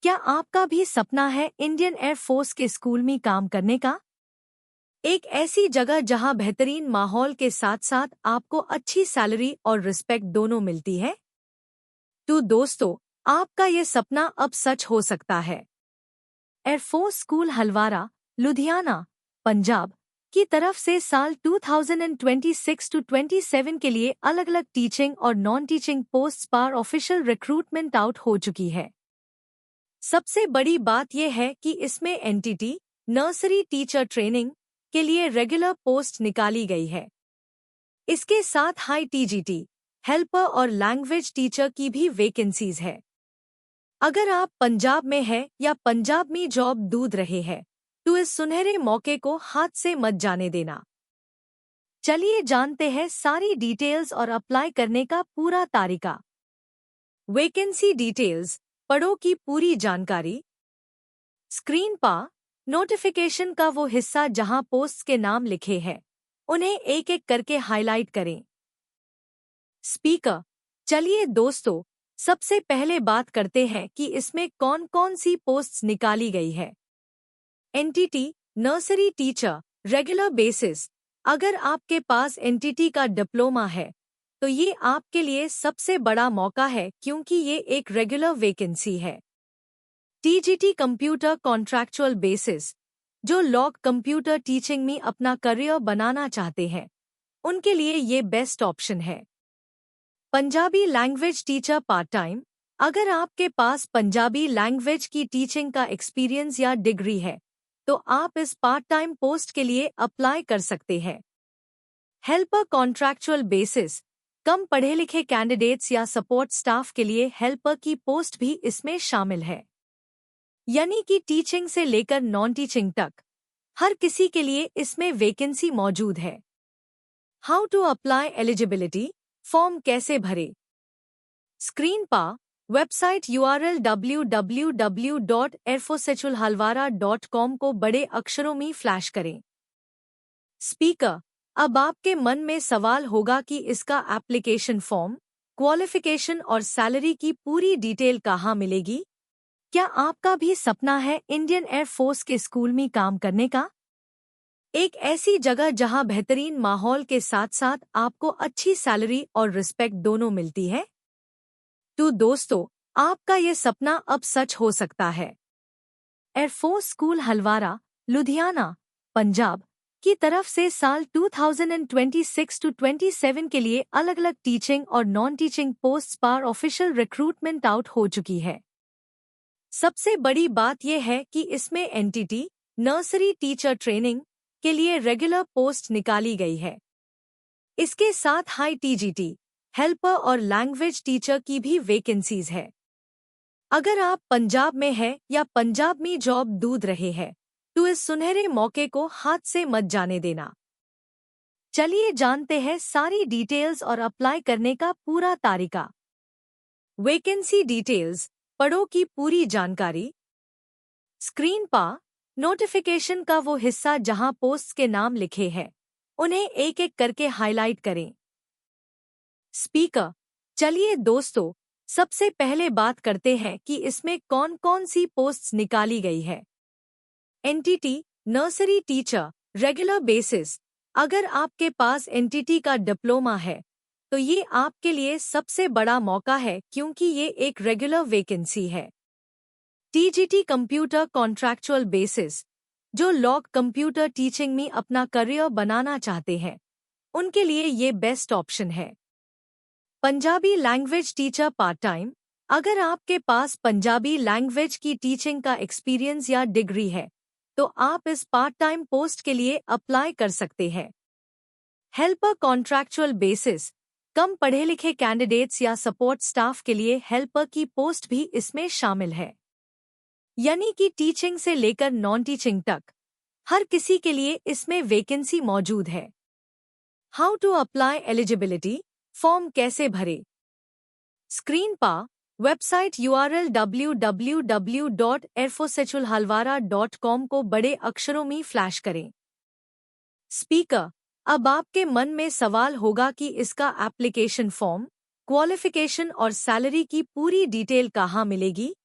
क्या आपका भी सपना है इंडियन एयर फोर्स के स्कूल में काम करने का? एक ऐसी जगह जहां बेहतरीन माहौल के साथ साथ आपको अच्छी सैलरी और रिस्पेक्ट दोनों मिलती है? तो दोस्तों, आपका ये सपना अब सच हो सकता है। एयरफोर्स स्कूल हलवारा, लुधियाना, पंजाब की तरफ से साल 2026 टू 27 के लिए अलग-अलग टीचिंग और नॉन टीचिंग पोस्ट्स पर ऑफिशियल रिक्रूटमेंट आउट हो चुकी है। सबसे बड़ी बात यह है कि इसमें एनटीटी, नर्सरी टीचर ट्रेनिंग के लिए रेगुलर पोस्ट निकाली गई है। इसके साथ हाई टीजीटी, हेल्पर और लैंग्वेज टीचर की भी वैकेंसीज है। अगर आप पंजाब में हैं या पंजाब में जॉब ढूंढ रहे हैं, तो इस सुनहरे मौके को हाथ से मत जाने देना। चलिए जानते हैं सारी डिटेल्स और अप्लाई करने का पूरा तरीका। वैकेंसी डिटेल्स, पढ़ो की पूरी जानकारी। स्क्रीन पर नोटिफिकेशन का वो हिस्सा जहां पोस्ट्स के नाम लिखे हैं, उन्हें एक एक करके हाईलाइट करें। स्पीकर, चलिए दोस्तों, सबसे पहले बात करते हैं कि इसमें कौन कौन सी पोस्ट्स निकाली गई है। NTT, nursery teacher, regular basis. अगर आपके पास एनटीटी का डिप्लोमा है, तो ये आपके लिए सबसे बड़ा मौका है क्योंकि ये एक रेगुलर वैकेंसी है। टीजीटी कंप्यूटर कॉन्ट्रैक्चुअल बेसिस, जो लोग कंप्यूटर टीचिंग में अपना करियर बनाना चाहते हैं, उनके लिए ये बेस्ट ऑप्शन है। Punjabi language teacher part time. अगर आपके पास पंजाबी लैंग्वेज की टीचिंग का एक्सपीरियंस या डिग्री है, तो आप इस पार्ट टाइम पोस्ट के लिए अप्लाई कर सकते हैं। हेल्पर कॉन्ट्रैक्चुअल बेसिस, कम पढ़े लिखे कैंडिडेट्स या सपोर्ट स्टाफ के लिए हेल्पर की पोस्ट भी इसमें शामिल है। यानी कि टीचिंग से लेकर नॉन टीचिंग तक हर किसी के लिए इसमें वैकेंसी मौजूद है। How to apply eligibility, form कैसे भरे। स्क्रीन पर वेबसाइट URL www.airforcehalwara.com को बड़े अक्षरों में फ्लैश करें। स्पीकर, अब आपके मन में सवाल होगा कि इसका एप्लीकेशन फॉर्म, क्वालिफिकेशन और सैलरी की पूरी डिटेल कहाँ मिलेगी? क्या आपका भी सपना है इंडियन एयर फोर्स के स्कूल में काम करने का? एक ऐसी जगह जहां बेहतरीन माहौल के साथ साथ आपको अच्छी सैलरी और रिस्पेक्ट दोनों मिलती है? तो दोस्तों, आपका ये सपना अब सच हो सकता है। एयरफोर्स स्कूल हलवारा, लुधियाना, पंजाब की तरफ से साल 2026 टू 27 के लिए अलग-अलग टीचिंग और नॉन टीचिंग पोस्ट्स पर ऑफिशियल रिक्रूटमेंट आउट हो चुकी है। सबसे बड़ी बात यह है कि इसमें एनटीटी, नर्सरी टीचर ट्रेनिंग के लिए रेगुलर पोस्ट निकाली गई है। इसके साथ हाई टीजीटी, हेल्पर और लैंग्वेज टीचर की भी वैकेंसीज है। अगर आप पंजाब में हैं या पंजाब में जॉब ढूंढ रहे हैं, तो इस सुनहरे मौके को हाथ से मत जाने देना। चलिए जानते हैं सारी डिटेल्स और अप्लाई करने का पूरा तरीका। वैकेंसी डिटेल्स, पढ़ो की पूरी जानकारी। स्क्रीन पर नोटिफिकेशन का वो हिस्सा जहां पोस्ट्स के नाम लिखे हैं, उन्हें एक एक करके हाईलाइट करें। स्पीकर, चलिए दोस्तों, सबसे पहले बात करते हैं कि इसमें कौन कौन सी पोस्ट्स निकाली गई है। NTT, nursery teacher, regular basis. अगर आपके पास एनटीटी का डिप्लोमा है, तो ये आपके लिए सबसे बड़ा मौका है क्योंकि ये एक रेगुलर वैकेंसी है। टीजीटी कंप्यूटर कॉन्ट्रैक्चुअल बेसिस, जो लोग कंप्यूटर टीचिंग में अपना करियर बनाना चाहते हैं, उनके लिए ये बेस्ट ऑप्शन है। Punjabi language teacher part time. अगर आपके पास पंजाबी लैंग्वेज की टीचिंग का एक्सपीरियंस या डिग्री है, तो आप इस पार्ट टाइम पोस्ट के लिए अप्लाई कर सकते हैं। हेल्पर कॉन्ट्रैक्चुअल बेसिस, कम पढ़े लिखे कैंडिडेट्स या सपोर्ट स्टाफ के लिए हेल्पर की पोस्ट भी इसमें शामिल है। यानी कि टीचिंग से लेकर नॉन टीचिंग तक हर किसी के लिए इसमें वैकेंसी मौजूद है। How to apply eligibility, form कैसे भरे। स्क्रीन पर वेबसाइट URL www.airforcehalwara.com को बड़े अक्षरों में फ्लैश करें। स्पीकर, अब आपके मन में सवाल होगा कि इसका एप्लीकेशन फॉर्म, क्वालिफिकेशन और सैलरी की पूरी डिटेल कहाँ मिलेगी?